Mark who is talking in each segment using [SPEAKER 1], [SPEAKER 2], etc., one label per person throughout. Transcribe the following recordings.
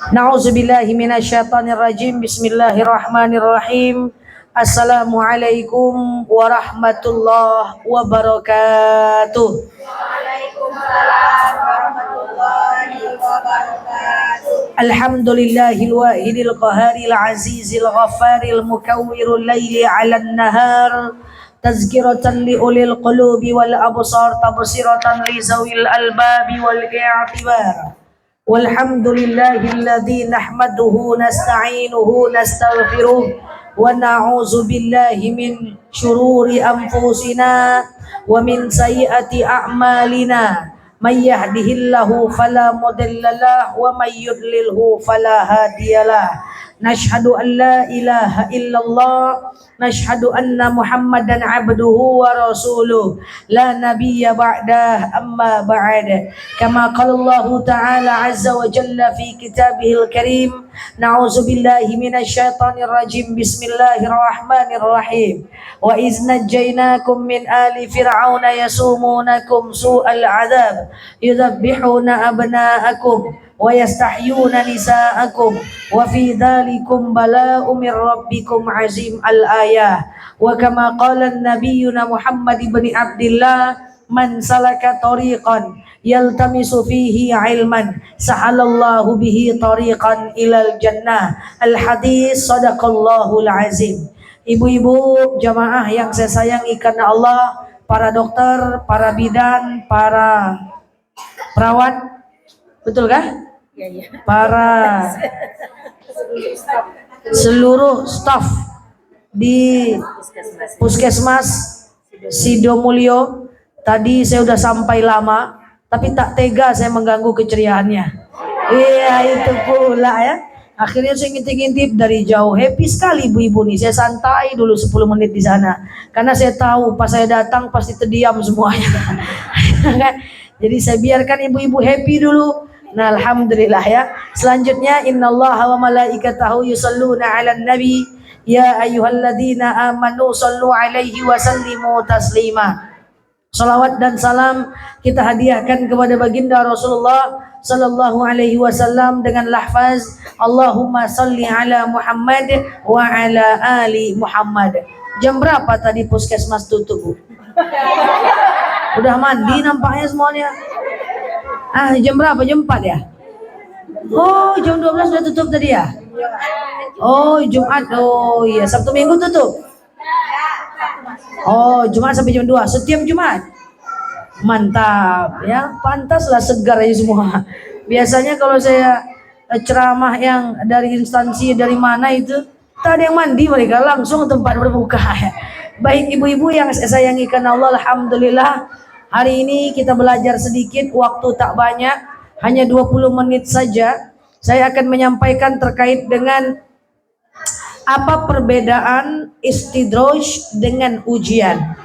[SPEAKER 1] Na'udzubillahi minasyaitonirrajim. Bismillahirrahmanirrahim. Assalamualaikum warahmatullahi wabarakatuh.
[SPEAKER 2] Waalaikumsalam warahmatullahi wabarakatuh.
[SPEAKER 1] Alhamdulillahil wahidil qaharil azizil ghaffaril mukawwirul laili 'alan nahar. Tazkiratan li ulil qulubi wal absar, tabsiratan li zawil albabi wal i'tibar. Walhamdulillahilladzi nahmaduhu nasta'inuhu nastaghfiruh wa na'udzu billahi min syururi anfusina wa min sayyiati a'malina. May yahdihillahu fala mudhillalah wa may yudlilhu fala hadiyalah. Nashhadu an la ilaha illallah, nashhadu anna Muhammadan abduhu wa rasuluh, la nabiyya ba'dah, amma ba'd. Kama qala Allah ta'ala azza wa jalla fi kitabihil karim, na'udzu billahi minasyaitonir rajim. Bismillahirrahmanirrahim. Wa iz najjaynakum min ali fir'auna yasumunakum su'al 'adzab yudhabbihuna abna'akum wa yastahyuna nisa'akum wa fi dzalikum bala'un mir rabbikum azim al-ayah. Wa kama qala an-nabiyyuna Muhammad ibn Abdillah, man salaka tariqan yaltamisu fihi ilman sahalallahu bihi tariqan ilal jannah. Al-hadis sadaqallahul azim. Ibu-ibu jamaah yang saya sayangi karena Allah, para dokter, para bidan, para perawat, betul kah? Para seluruh staf di Puskesmas Sidomulyo. Tadi saya udah sampai lama, tapi tak tega saya mengganggu keceriaannya. Iya itu pula ya. Akhirnya saya ngintip-ngintip dari jauh. Happy sekali ibu-ibu nih. Saya santai dulu 10 menit di sana. Karena saya tahu pas saya datang pasti terdiam semuanya. Jadi saya biarkan ibu-ibu happy dulu. Nah, alhamdulillah ya. Selanjutnya, innallaha wa malaikatahu yusalluna 'alan nabi ya ayyuhalladzina amanu sallu 'alaihi wa sallimu taslima. Salawat dan salam kita hadiahkan kepada baginda Rasulullah sallallahu alaihi wasallam dengan lafaz Allahumma salli ala Muhammad wa ala ali Muhammad. Jam berapa tadi puskesmas tutup, Bu? Udah mandi nampaknya semuanya. Jam berapa? Jam 4 ya? Oh, jam 12 sudah tutup tadi ya? Oh, Jumat. Oh iya, Sabtu Minggu tutup. Oh, Jumat sampai jam 2. Setiap Jumat. Mantap ya, pantaslah segar aja semua. Biasanya kalau saya ceramah yang dari instansi dari mana itu, tak ada yang mandi, mereka langsung tempat berbuka ya. Baik ibu-ibu yang saya sayangi karena Allah, alhamdulillah hari ini kita belajar sedikit, waktu tak banyak, hanya 20 menit saja. Saya akan menyampaikan terkait dengan apa perbedaan istidraj dengan ujian.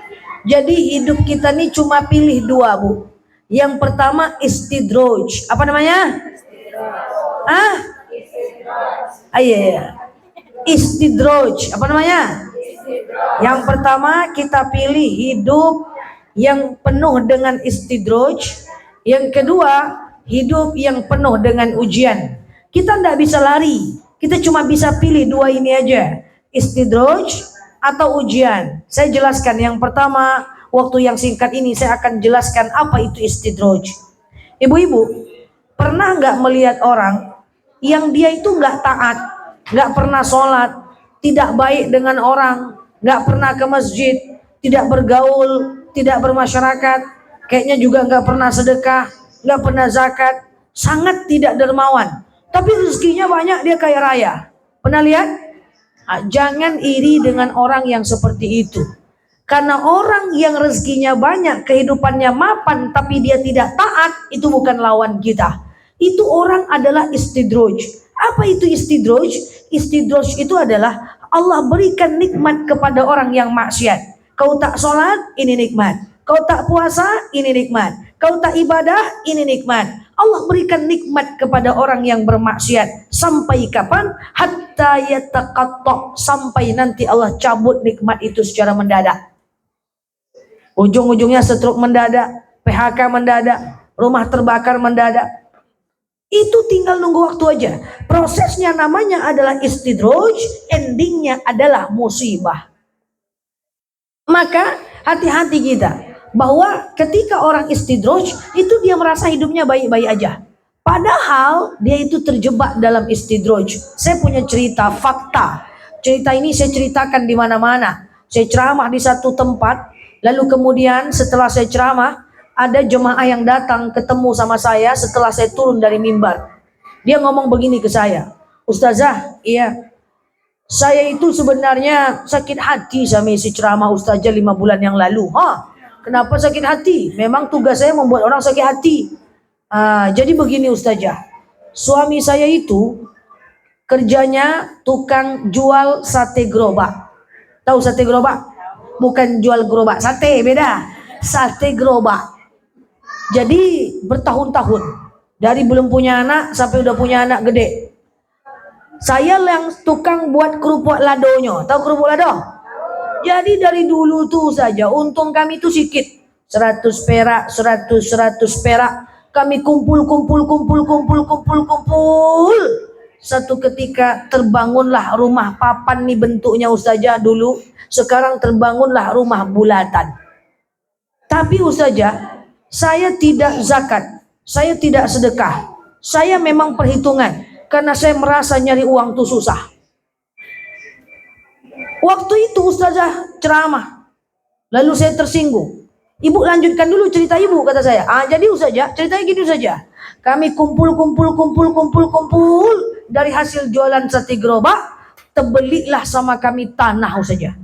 [SPEAKER 1] Jadi hidup kita nih cuma pilih 2, Bu. Yang pertama istidraj. Apa namanya? Iya. Istidraj. Apa namanya? Yang pertama kita pilih hidup yang penuh dengan istidraj. Yang kedua, hidup yang penuh dengan ujian. Kita tidak bisa lari. Kita cuma bisa pilih 2 ini aja. Istidraj atau ujian. Saya jelaskan yang pertama, waktu yang singkat ini saya akan jelaskan apa itu istidraj. Ibu-ibu, pernah nggak melihat orang yang dia itu nggak taat, nggak pernah sholat, tidak baik dengan orang, nggak pernah ke masjid, tidak bergaul, tidak bermasyarakat, kayaknya juga nggak pernah sedekah, nggak pernah zakat, sangat tidak dermawan. Tapi rezekinya banyak, dia kaya raya. Pernah lihat? Jangan iri dengan orang yang seperti itu. Karena orang yang rezekinya banyak, kehidupannya mapan, tapi dia tidak taat, itu bukan lawan kita. Itu orang adalah istidraj. Apa itu istidraj? Istidraj itu adalah Allah berikan nikmat kepada orang yang maksiat. Kau tak sholat, ini nikmat. Kau tak puasa, ini nikmat. Kau tak ibadah, ini nikmat. Allah berikan nikmat kepada orang yang bermaksiat. Sampai kapan? Hatta yataqatta, sampai nanti Allah cabut nikmat itu secara mendadak. Ujung-ujungnya stroke mendadak, PHK mendadak, rumah terbakar mendadak. Itu tinggal nunggu waktu aja. Prosesnya namanya adalah istidroj, endingnya adalah musibah. Maka hati-hati kita bahwa ketika orang istidroj itu dia merasa hidupnya baik-baik aja. Padahal dia itu terjebak dalam istidroj. Saya punya cerita fakta. Cerita ini saya ceritakan di mana-mana. Saya ceramah di satu tempat, lalu kemudian setelah saya ceramah ada jemaah yang datang ketemu sama saya setelah saya turun dari mimbar. Dia ngomong begini ke saya, "Ustazah, iya, saya itu sebenarnya sakit hati sama isi ceramah Ustazah 5 bulan yang lalu." "Hah, kenapa sakit hati?" "Memang tugas saya membuat orang sakit hati." Jadi begini Ustazah, suami saya itu kerjanya tukang jual sate gerobak. Tahu sate gerobak? Bukan jual gerobak sate, beda. Sate gerobak. Jadi bertahun-tahun, dari belum punya anak sampai udah punya anak gede. Saya yang tukang buat kerupuk ladonya. Tahu kerupuk lado? Jadi dari dulu tuh saja untung kami tuh sedikit. 100 perak, 100 perak. Kami kumpul. Satu ketika terbangunlah rumah papan nih bentuknya Ustazah dulu. Sekarang terbangunlah rumah bulatan. Tapi Ustazah, saya tidak zakat, saya tidak sedekah. Saya memang perhitungan karena saya merasa nyari uang tuh susah. Waktu itu Ustazah ceramah, lalu saya tersinggung. "Ibu lanjutkan dulu cerita ibu," kata saya. Jadi Ustazah ceritanya gitu saja. Kami kumpul dari hasil jualan sate gerobak, terbelilah sama kami tanah Ustazah.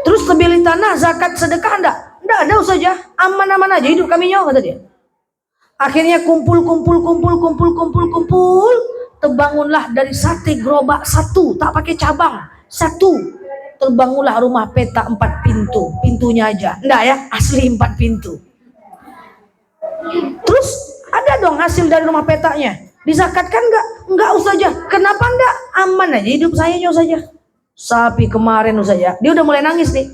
[SPEAKER 1] Terus terbeli tanah, zakat sedekah enggak? Enggak ada Ustazah, aman-aman aja hidup kami nyawa, kata dia. Akhirnya kumpul, terbangunlah dari sate gerobak satu, tak pakai cabang, satu. Terbangunlah rumah petak 4 pintu, pintunya aja. Enggak ya, asli 4 pintu. Terus ada dong hasil dari rumah petaknya. Dizakatkan enggak? Enggak Ustazah. Kenapa enggak? Aman aja hidup saya Ustazah. Tapi kemarin Ustazah, dia udah mulai nangis nih.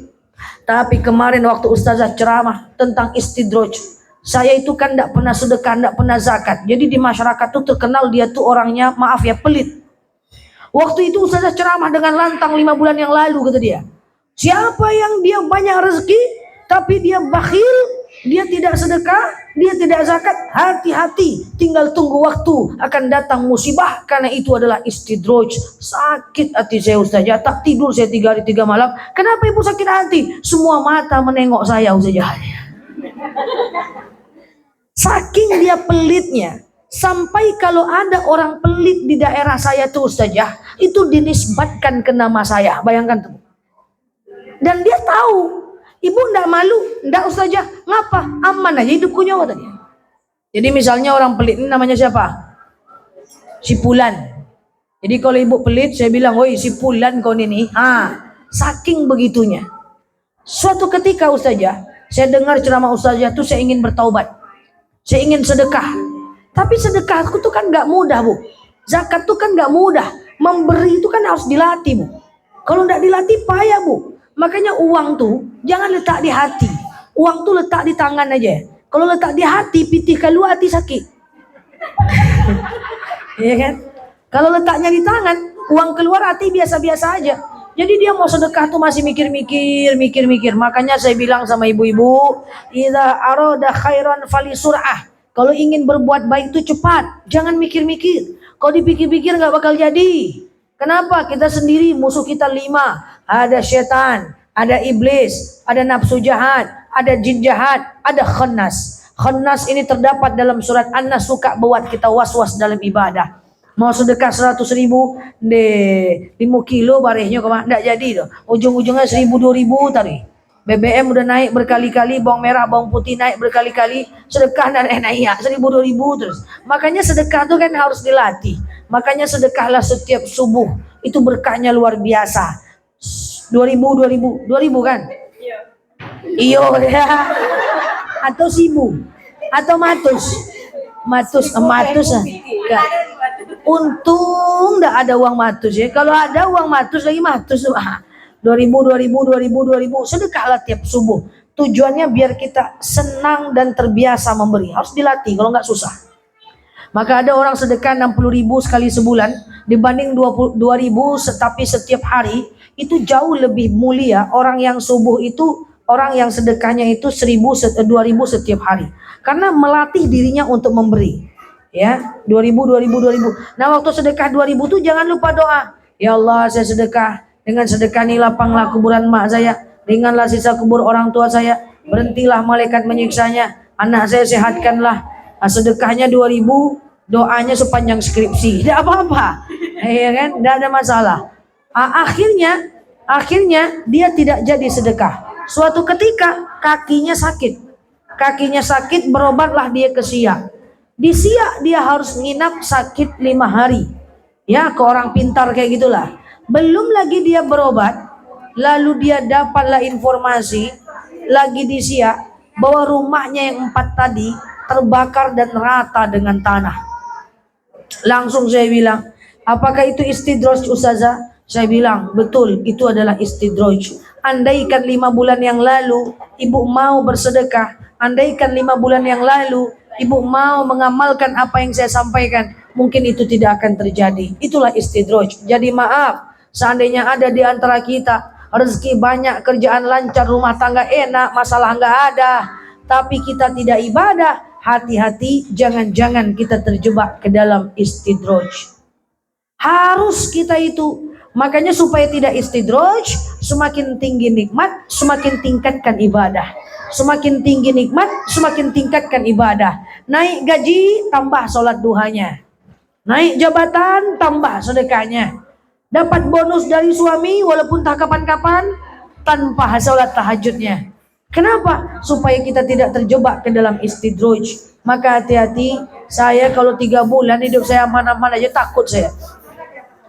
[SPEAKER 1] Tapi kemarin waktu Ustazah ceramah tentang istidroj, saya itu kan enggak pernah sedekah, enggak pernah zakat. Jadi di masyarakat tuh terkenal dia tuh orangnya, maaf ya, pelit. Waktu itu Ustazah ceramah dengan lantang 5 bulan yang lalu, kata dia. Siapa yang dia banyak rezeki, tapi dia bakhil, dia tidak sedekah, dia tidak zakat, hati-hati, tinggal tunggu waktu akan datang musibah, karena itu adalah istidroj. Sakit hati saya Ustazah, tak tidur saya 3 hari 3 malam. Kenapa ibu sakit hati? Semua mata menengok saya Ustazah. Saking dia pelitnya, sampai kalau ada orang pelit di daerah saya tuh Ustazah, itu dinisbatkan ke nama saya. Bayangkan tuh. Dan dia tahu, ibu ndak malu, ndak Ustazah, ngapa? Aman aja hidupku nyawa tadi. Jadi misalnya orang pelit ini namanya siapa? Si Pulan. Jadi kalau ibu pelit, saya bilang, "Woi si Pulan kau ini." Saking begitunya. Suatu ketika Ustazah, saya dengar ceramah Ustazah tuh, saya ingin bertaubat. Saya ingin sedekah. Tapi sedekahku tuh kan gak mudah, Bu. Zakat tuh kan gak mudah. Memberi itu kan harus dilatih, Bu. Kalau ndak dilatih payah, Bu. Makanya uang tuh jangan letak di hati. Uang tuh letak di tangan aja. Kalau letak di hati, pitih keluar hati sakit. Iya kan? Kalau letaknya di tangan, uang keluar hati biasa-biasa aja. Jadi dia mau sedekah tuh masih mikir-mikir. Makanya saya bilang sama ibu-ibu, idza arada khairan fali sur'ah. Kalau ingin berbuat baik itu cepat, jangan mikir-mikir. Kalau dipikir-pikir nggak bakal jadi. Kenapa? Kita sendiri, musuh kita 5. Ada setan, ada iblis, ada nafsu jahat, ada jin jahat, ada khannas. Khannas ini terdapat dalam surat An-Nas, suka buat kita was-was dalam ibadah. Mau sedekah 100.000, 5 kilo barehnya kemana? Nggak jadi tuh. Ujung-ujungnya 1.000, 2.000 tadi. BBM udah naik berkali-kali, bawang merah, bawang putih naik berkali-kali, sedekah dan naik 1.000, 2.000 terus. Makanya sedekah itu kan harus dilatih. Makanya sedekahlah setiap subuh, itu berkahnya luar biasa. 2.000 kan? Iya. Ya. Atau 1.000, atau matus. Untung ndak ada uang matus ya. Kalau ada uang matus lagi matus. 2.000 sedekahlah tiap subuh. Tujuannya biar kita senang dan terbiasa memberi. Harus dilatih, kalau nggak susah. Maka ada orang sedekah 60.000 sekali sebulan dibanding 22.000 tapi setiap hari, itu jauh lebih mulia orang yang subuh itu, orang yang sedekahnya itu 2.000 setiap hari. Karena melatih dirinya untuk memberi. Ya, 2.000. Nah, waktu sedekah 2.000 tuh jangan lupa doa. Ya Allah, saya sedekah, dengan sedekah ini lapanglah kuburan mak saya, ringanlah sisa kubur orang tua saya, berhentilah malaikat menyiksanya, anak saya sehatkanlah. Nah, sedekahnya 2.000, doanya sepanjang skripsi, tidak apa-apa, ya kan, tidak ada masalah. Akhirnya dia tidak jadi sedekah. Suatu ketika kakinya sakit, berobatlah dia ke Siak. Di Siak dia harus nginap sakit 5 hari. Ya, ke orang pintar kayak gitulah. Belum lagi dia berobat, lalu dia dapatlah informasi lagi di Siak bahwa rumahnya yang 4 tadi terbakar dan rata dengan tanah. Langsung saya bilang, apakah itu istidraj Ustazah? Saya bilang, betul, itu adalah istidraj. Andaikan 5 bulan yang lalu ibu mau bersedekah, andaikan 5 bulan yang lalu ibu mau mengamalkan apa yang saya sampaikan, mungkin itu tidak akan terjadi. Itulah istidraj. Jadi maaf, seandainya ada di antara kita rezeki banyak, kerjaan lancar, rumah tangga enak, masalah nggak ada, tapi kita tidak ibadah, hati-hati, jangan-jangan kita terjebak ke dalam istidraj. Harus kita itu. Makanya supaya tidak istidraj, semakin tinggi nikmat, semakin tingkatkan ibadah. Semakin tinggi nikmat, semakin tingkatkan ibadah. Naik gaji, tambah sholat duhanya. Naik jabatan, tambah sedekahnya. Dapat bonus dari suami, walaupun tak kapan-kapan, tanpa sholat tahajudnya. Kenapa? Supaya kita tidak terjebak ke dalam istidraj. Maka hati-hati, saya kalau 3 bulan hidup saya aman-aman aja, takut saya.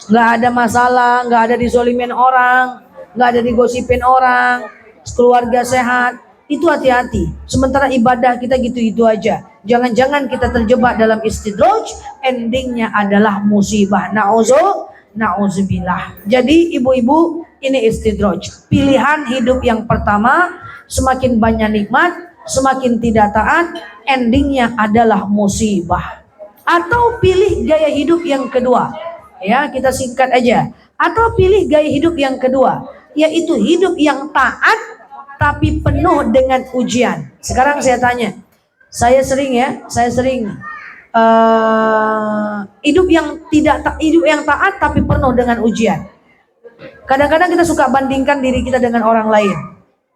[SPEAKER 1] Nggak ada masalah, nggak ada dizolimin orang, nggak ada digosipin orang, keluarga sehat, itu hati-hati. Sementara ibadah kita gitu-gitu aja. Jangan-jangan kita terjebak dalam istidraj, endingnya adalah musibah. Na'udzubillah. Jadi ibu-ibu, ini istidraj. Pilihan hidup yang pertama, semakin banyak nikmat, semakin tidak taat, endingnya adalah musibah. Atau pilih gaya hidup yang kedua. Ya, kita singkat aja. Atau pilih gaya hidup yang kedua, yaitu hidup yang taat tapi penuh dengan ujian. Sekarang saya tanya, saya sering hidup yang taat tapi penuh dengan ujian. Kadang-kadang kita suka bandingkan diri kita dengan orang lain.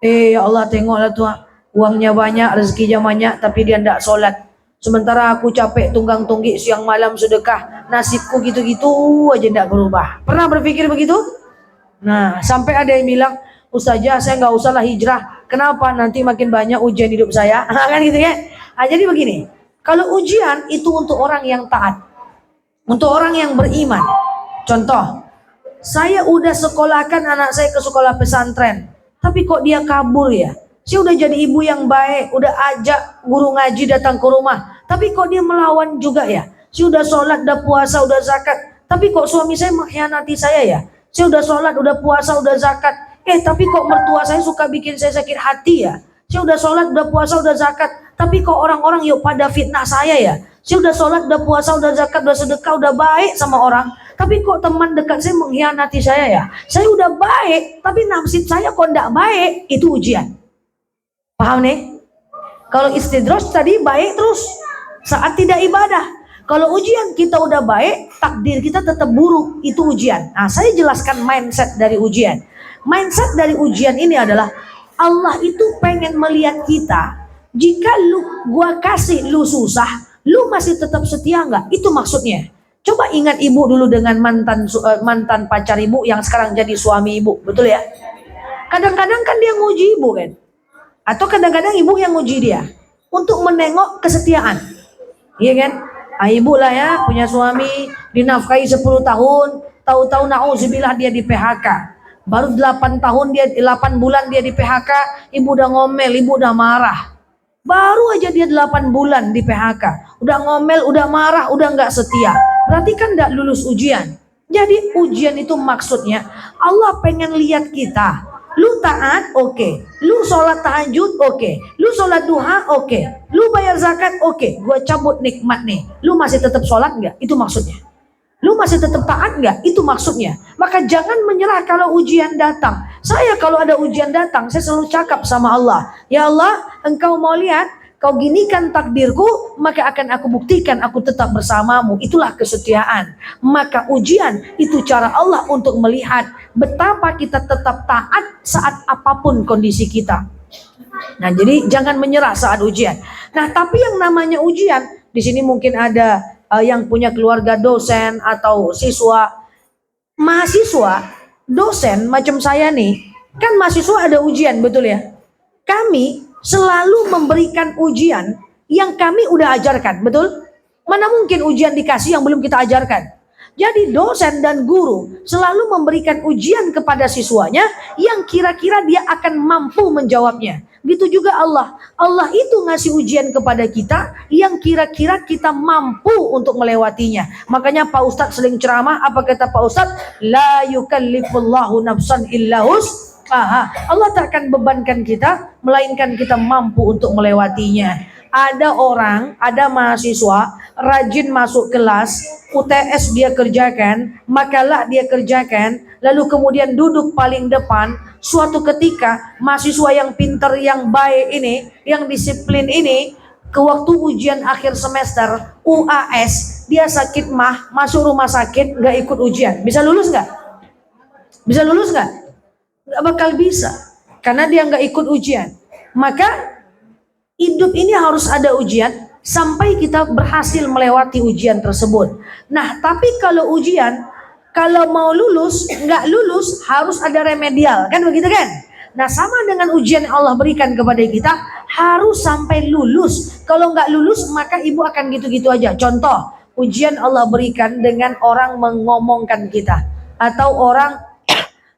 [SPEAKER 1] Ya Allah, tengoklah tuh, uangnya banyak, rezekinya banyak, tapi dia tidak sholat. Sementara aku capek tunggang tunggik siang malam sedekah, nasibku gitu-gitu aja tidak berubah. Pernah berpikir begitu? Nah, sampai ada yang bilang, Ustazah, saya nggak usah lah hijrah. Kenapa? Nanti makin banyak ujian hidup saya. Kan gitu ya. Nah, jadi begini, kalau ujian itu untuk orang yang taat, untuk orang yang beriman. Contoh, saya udah sekolahkan anak saya ke sekolah pesantren, tapi kok dia kabur ya? Saya udah jadi ibu yang baik, udah ajak guru ngaji datang ke rumah, tapi kok dia melawan juga ya? Saya udah sholat, udah puasa, udah zakat, tapi kok suami saya mengkhianati saya ya? Saya udah sholat, udah puasa, udah zakat, tapi kok mertua saya suka bikin saya sakit hati ya? Saya udah sholat, udah puasa, udah zakat, tapi kok orang-orang yuk pada fitnah saya ya? Saya udah sholat, udah puasa, udah zakat, udah sedekah, udah baik sama orang, tapi kok teman dekat saya mengkhianati saya ya? Saya udah baik, tapi nasib saya kok enggak baik. Itu ujian. Paham nih? Kalau istidraj tadi baik terus saat tidak ibadah. Kalau ujian kita udah baik, takdir kita tetap buruk, itu ujian. Nah, saya jelaskan mindset dari ujian. Mindset dari ujian ini adalah Allah itu pengen melihat kita. Jika gua kasih lu susah, lu masih tetap setia nggak? Itu maksudnya. Coba ingat ibu dulu dengan mantan pacar ibu yang sekarang jadi suami ibu, betul ya? Kadang-kadang kan dia nguji ibu kan? Atau kadang-kadang ibu yang nguji dia untuk menengok kesetiaan. Iya kan? Ibu lah ya, punya suami, dinafkahi 10 tahun, tahu-tahu na'udzubillah dia di PHK. Baru 8 bulan dia di PHK, ibu udah ngomel, ibu udah marah. Baru aja dia 8 bulan di PHK, udah ngomel, udah marah, udah nggak setia. Berarti kan nggak lulus ujian. Jadi ujian itu maksudnya Allah pengen lihat kita. Lu taat, oke. Lu sholat tahajud, oke. Lu sholat duha, oke. Lu bayar zakat, oke. Gua cabut nikmat nih. Lu masih tetap sholat nggak? Itu maksudnya. Lu masih tetap taat nggak? Itu maksudnya. Maka jangan menyerah kalau ujian datang. Saya kalau ada ujian datang, saya selalu cakap sama Allah. Ya Allah, Engkau mau lihat, Kau ginikan takdirku, maka akan aku buktikan aku tetap bersamamu. Itulah kesetiaan. Maka ujian itu cara Allah untuk melihat betapa kita tetap taat saat apapun kondisi kita. Nah, jadi jangan menyerah saat ujian. Nah, tapi yang namanya ujian, di sini mungkin ada yang punya keluarga dosen atau siswa, mahasiswa, dosen macam saya nih, kan mahasiswa ada ujian, betul ya? Kami selalu memberikan ujian yang kami udah ajarkan, betul? Mana mungkin ujian dikasih yang belum kita ajarkan? Jadi dosen dan guru selalu memberikan ujian kepada siswanya yang kira-kira dia akan mampu menjawabnya. Gitu juga Allah. Allah itu ngasih ujian kepada kita yang kira-kira kita mampu untuk melewatinya. Makanya Pak Ustadz sering ceramah, apa kata Pak Ustadz? La yukallifullahu nafsan illa Allah tak akan bebankan kita, melainkan kita mampu untuk melewatinya. Ada orang, ada mahasiswa rajin masuk kelas, UTS dia kerjakan, makalah dia kerjakan, lalu kemudian duduk paling depan. Suatu ketika mahasiswa yang pintar, yang baik ini, yang disiplin ini, ke waktu ujian akhir semester UAS, dia sakit masuk rumah sakit, nggak ikut ujian. Bisa lulus nggak? Bisa lulus nggak? Nggak bakal bisa, karena dia nggak ikut ujian. Maka hidup ini harus ada ujian sampai kita berhasil melewati ujian tersebut. Nah, tapi kalau ujian, kalau mau lulus, nggak lulus, harus ada remedial, kan begitu kan? Nah, sama dengan ujian yang Allah berikan kepada kita, harus sampai lulus. Kalau nggak lulus, maka ibu akan gitu-gitu aja. Contoh, ujian Allah berikan dengan orang mengomongkan kita, atau orang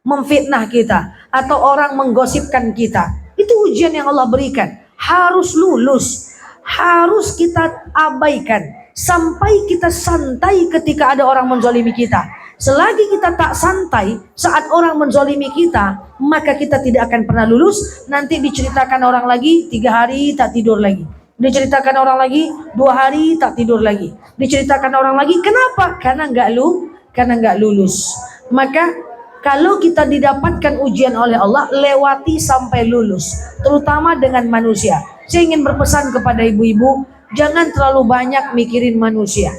[SPEAKER 1] memfitnah kita, atau orang menggosipkan kita. Itu ujian yang Allah berikan. Harus lulus, harus kita abaikan sampai kita santai ketika ada orang menzalimi kita. Selagi kita tak santai saat orang menzalimi kita, maka kita tidak akan pernah lulus. Nanti diceritakan orang lagi 3 hari tak tidur lagi, diceritakan orang lagi 2 hari tak tidur lagi, diceritakan orang lagi. Kenapa? Karena nggak lulus. Maka kalau kita didapatkan ujian oleh Allah, lewati sampai lulus, terutama dengan manusia. Saya ingin berpesan kepada ibu-ibu, jangan terlalu banyak mikirin manusia.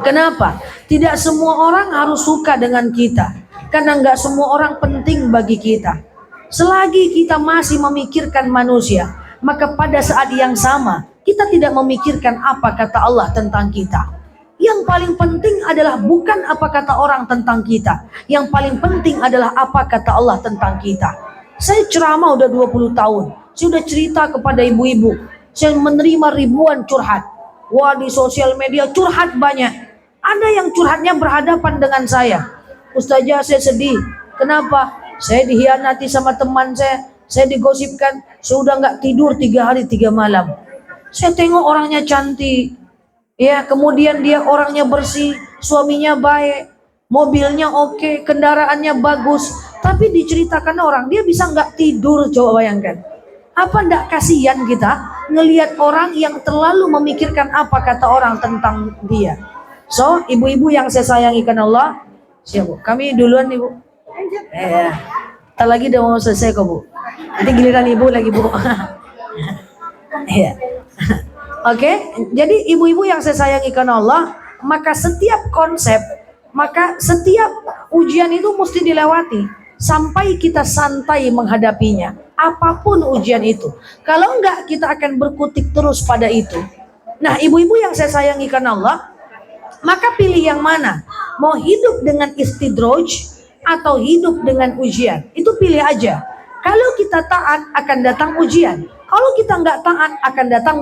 [SPEAKER 1] Kenapa? Tidak semua orang harus suka dengan kita, karena nggak semua orang penting bagi kita. Selagi kita masih memikirkan manusia, maka pada saat yang sama, kita tidak memikirkan apa kata Allah tentang kita. Yang paling penting adalah bukan apa kata orang tentang kita. Yang paling penting adalah apa kata Allah tentang kita. Saya ceramah udah 20 tahun. Saya sudah cerita kepada ibu-ibu. Saya menerima ribuan curhat. Wah, di sosial media curhat banyak. Ada yang curhatnya berhadapan dengan saya. Ustazah, saya sedih. Kenapa? Saya dihianati sama teman saya digosipkan. Saya udah nggak tidur 3 hari 3 malam. Saya tengok orangnya cantik. Ya, kemudian dia orangnya bersih, suaminya baik, mobilnya oke, kendaraannya bagus, tapi diceritakan orang, dia bisa nggak tidur. Coba bayangkan, apa ndak kasihan kita ngelihat orang yang terlalu memikirkan apa kata orang tentang dia. So, ibu-ibu yang saya sayangi karena Allah, siap Bu, kami duluan ibu. Tak lagi udah mau selesai kok Bu. Nanti giliran ibu lagi Bu. Ya. Oke, jadi ibu-ibu yang saya sayangi karena Allah, maka setiap konsep, maka setiap ujian itu mesti dilewati sampai kita santai menghadapinya, apapun ujian itu. Kalau enggak, kita akan berkutik terus pada itu. Nah, ibu-ibu yang saya sayangi karena Allah, maka pilih yang mana? Mau hidup dengan istidraj atau hidup dengan ujian? Itu pilih aja. Kalau kita taat, akan datang ujian. Kalau kita enggak taat, akan datang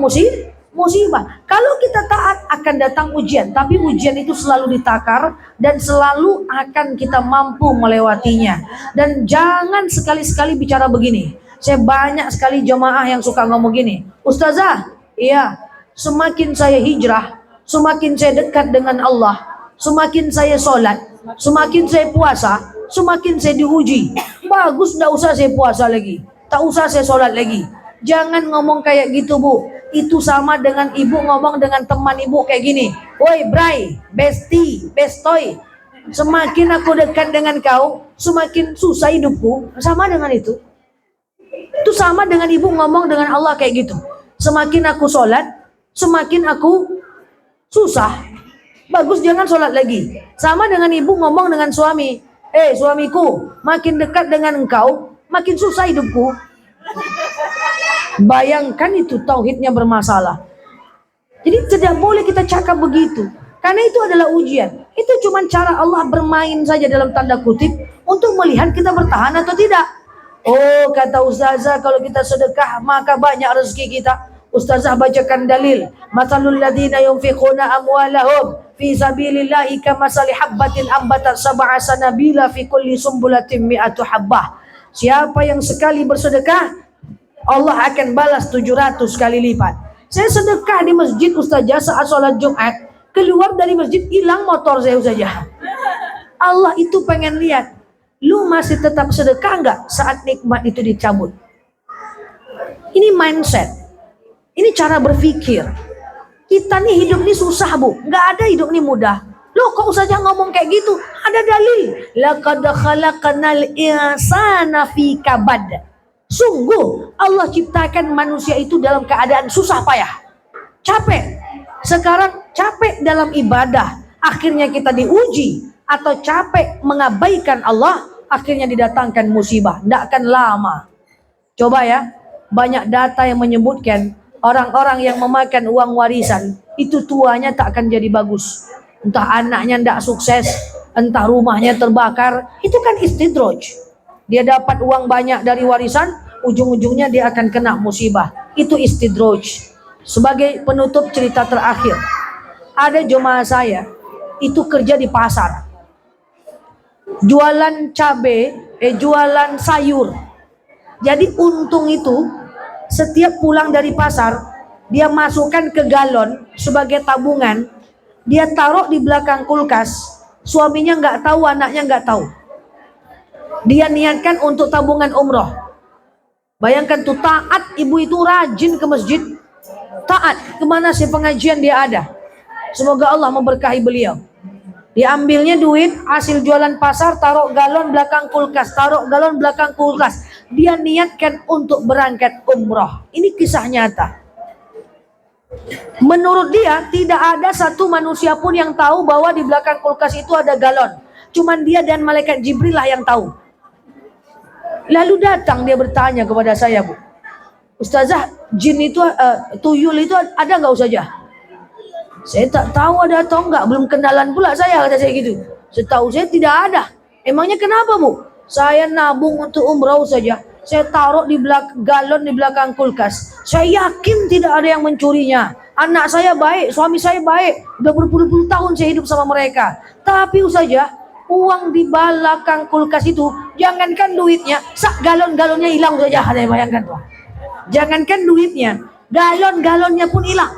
[SPEAKER 1] musibah. Kalau kita taat, akan datang ujian, tapi ujian itu selalu ditakar dan selalu akan kita mampu melewatinya. Dan jangan sekali-sekali bicara begini. Saya banyak sekali jemaah yang suka ngomong gini, Ustazah, iya, semakin saya hijrah, semakin saya dekat dengan Allah, semakin saya sholat, semakin saya puasa, semakin saya diuji. Bagus, nggak usah saya puasa lagi, tak usah saya sholat lagi. Jangan ngomong kayak gitu bu. Itu sama dengan ibu ngomong dengan teman ibu kayak gini. Woi Bray, besti, bestoy. Semakin aku dekat dengan kau, semakin susah hidupku. Sama dengan itu. Itu sama dengan ibu ngomong dengan Allah kayak gitu. Semakin aku sholat, semakin aku susah. Bagus, jangan sholat lagi. Sama dengan ibu ngomong dengan suami. Suamiku, makin dekat dengan engkau, makin susah hidupku. Bayangkan itu tauhidnya bermasalah. Jadi tidak boleh kita cakap begitu. Karena itu adalah ujian. Itu cuma cara Allah bermain saja dalam tanda kutip untuk melihat kita bertahan atau tidak. Oh, kata ustazah, kalau kita sedekah maka banyak rezeki kita. Ustazah bacakan dalil. Matsalul ladzina yunfiquna amwalahum fi sabilillahi kamasali habbatin ambatat sab'a sanabila fi kulli sumbulatin mi'atu habbah. Siapa yang sekali bersedekah, Allah akan balas 700 kali lipat. Saya sedekah di masjid ustazah saat sholat Jumat, keluar dari masjid hilang motor saya ustazah. Allah itu pengen lihat, lu masih tetap sedekah enggak saat nikmat itu dicabut. Ini mindset. Ini cara berpikir. Kita nih hidup nih susah bu, nggak ada hidup nih mudah. Loh kok ustazah ngomong kayak gitu? Ada dalil. Laqad khalaqnal insana fi kabad. Sungguh Allah ciptakan manusia itu dalam keadaan susah payah, capek. Sekarang capek dalam ibadah, akhirnya kita diuji, atau capek mengabaikan Allah, akhirnya didatangkan musibah. Tidak akan lama. Coba ya, banyak data yang menyebutkan orang-orang yang memakan uang warisan itu tuanya tak akan jadi bagus. Entah anaknya tidak sukses, entah rumahnya terbakar. Itu kan istidraj. Dia dapat uang banyak dari warisan, ujung-ujungnya dia akan kena musibah. Itu istidraj. Sebagai penutup cerita terakhir, ada jemaah saya itu kerja di pasar, jualan jualan sayur. Jadi untung itu setiap pulang dari pasar, dia masukkan ke galon sebagai tabungan, dia taruh di belakang kulkas. Suaminya nggak tahu, anaknya nggak tahu. Dia niatkan untuk tabungan umroh. Bayangkan tuh, taat ibu itu, rajin ke masjid, taat kemana sih pengajian dia ada. Semoga Allah memberkahi beliau. Diambilnya duit hasil jualan pasar, taruh galon belakang kulkas, taruh galon belakang kulkas. Dia niatkan untuk berangkat umroh. Ini kisah nyata. Menurut dia tidak ada satu manusia pun yang tahu bahwa di belakang kulkas itu ada galon. Cuman dia dan malaikat Jibril lah yang tahu. Lalu datang dia bertanya kepada saya, bu, ustazah, jin itu, tuyul itu ada nggak ustazah? Saya tak tahu ada atau enggak, belum kenalan pula saya, kata saya gitu. Setahu saya tidak ada. Emangnya kenapa bu? Saya nabung untuk umroh saja. Saya taruh di galon di belakang kulkas. Saya yakin tidak ada yang mencurinya. Anak saya baik, suami saya baik. Udah berpuluh-puluh tahun saya hidup sama mereka. Tapi saja uang di belakang kulkas itu, jangankan duitnya, sak galon-galonnya hilang saja. Ada yang bayangkan tuh. Jangankan duitnya, galon-galonnya pun hilang.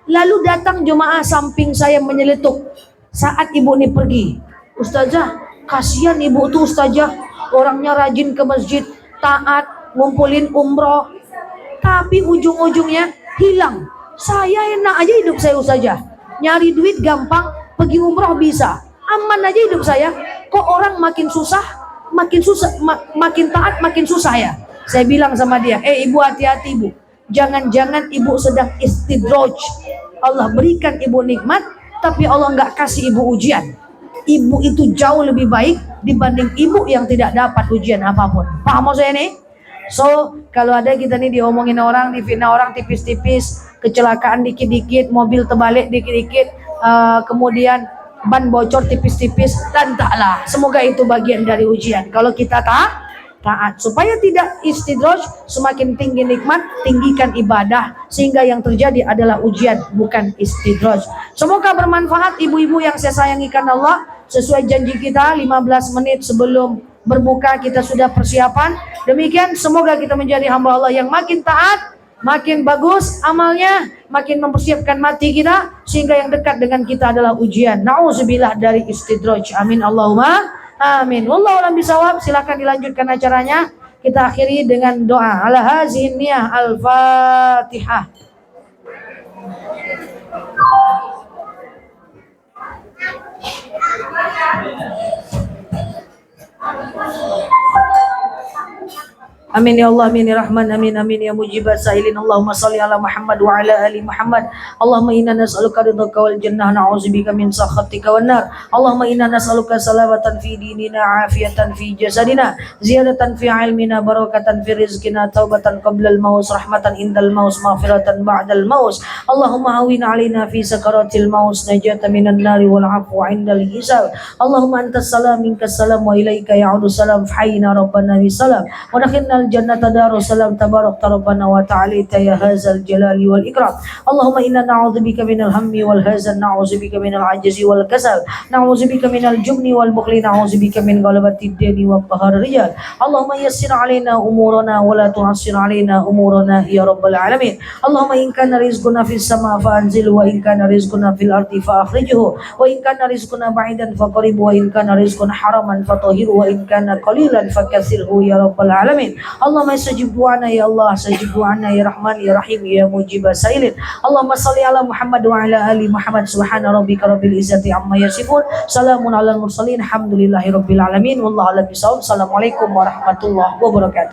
[SPEAKER 1] Lalu datang jemaah samping saya menyeletuk saat ibu ini pergi. Ustazah, kasihan ibu tuh ustazah, orangnya rajin ke masjid, taat, ngumpulin umroh, tapi ujung-ujungnya hilang. Saya enak aja hidup saya ustazah, nyari duit gampang, pergi umroh bisa, aman aja hidup saya. Kok orang makin susah, makin taat, makin susah ya? Saya bilang sama dia, ibu hati-hati ibu, jangan-jangan ibu sedang istidraj. Allah berikan ibu nikmat, tapi Allah nggak kasih ibu ujian. Ibu itu jauh lebih baik dibanding ibu yang tidak dapat ujian apapun. Paham maksud saya nih? So, kalau ada kita nih diomongin orang, difitnah orang tipis-tipis, kecelakaan dikit-dikit, mobil terbalik dikit-dikit, kemudian ban bocor tipis-tipis, dan taklah. Semoga itu bagian dari ujian. Kalau kita taat, supaya tidak istidraj, semakin tinggi nikmat, tinggikan ibadah, sehingga yang terjadi adalah ujian, bukan istidraj. Semoga bermanfaat ibu-ibu yang saya sayangi karena Allah. Sesuai janji kita 15 menit sebelum berbuka kita sudah persiapan. Demikian, semoga kita menjadi hamba Allah yang makin taat, makin bagus amalnya, makin mempersiapkan mati kita, sehingga yang dekat dengan kita adalah ujian. Nauzubillah dari istidraj. Amin Allahumma Amin. Wallahu a'lam bishawab. Silakan dilanjutkan acaranya. Kita akhiri dengan doa. Ala hazihi niyah al-Fatihah. Amin ya Allah, amin ya Rahman, amin amin ya mujibat sa'ilin. Allahumma salli ala Muhammad wa ala ali Muhammad. Allahumma inna nas'aluka ridhaka wal jannah, na'udzubika min sakhatika wan nar. Allahumma inna nas'aluka salamatan fi dinina, afiyatan fi jasadina, ziyadatan fi ilmina, barakatan fi rizqina, taubatan qabla al-maut, rahmatan indal maut, maghfiratan ba'dal maut. Allahumma hawwin alaina fi sakaratil maut, najatan minan nari wal 'afwa 'indal hisab. Allahumma antas salam minkas salam wa ilaika ya'udu salam, hayyina rabbana bisalam wa dakhilna al-jannata darussalam, tabarak rabbana wa ta'ala ya hadzal jalali wal ikram. Allahumma inna na'udzubika minal hammi wal hazan, na'udzubika minal ajzi wal kasal, na'udzubika minal jubni wal bukhli, na'udzubika min ghalabati ad-dini wa qahar rijal. Allahumma yassir alaina umurana wa la tu'assir alaina umurana ya rabbal alamin. Allahumma in kana rizquna fis sama fa anzil, wa in kana rizquna fil ardi fa akhrijhu, wa in kana rizquna ba'idan fa qarib, wa in kana rizquna haraman fa tahhir, wa in kana qalilan fa kathirhu ya rabbal alamin. Allahumma istajib du'ana ya Allah, istajib du'ana ya Rahman ya Rahim ya mujibas sailin. Allahumma salli ala Muhammad wa ala ali Muhammad. Subhana rabbika rabbil izzati amma yasifun, salamun alal mursalin, alhamdulillahi rabbil alamin. Wallahu a'lam bishawab. Assalamualaikum warahmatullahi wabarakatuh.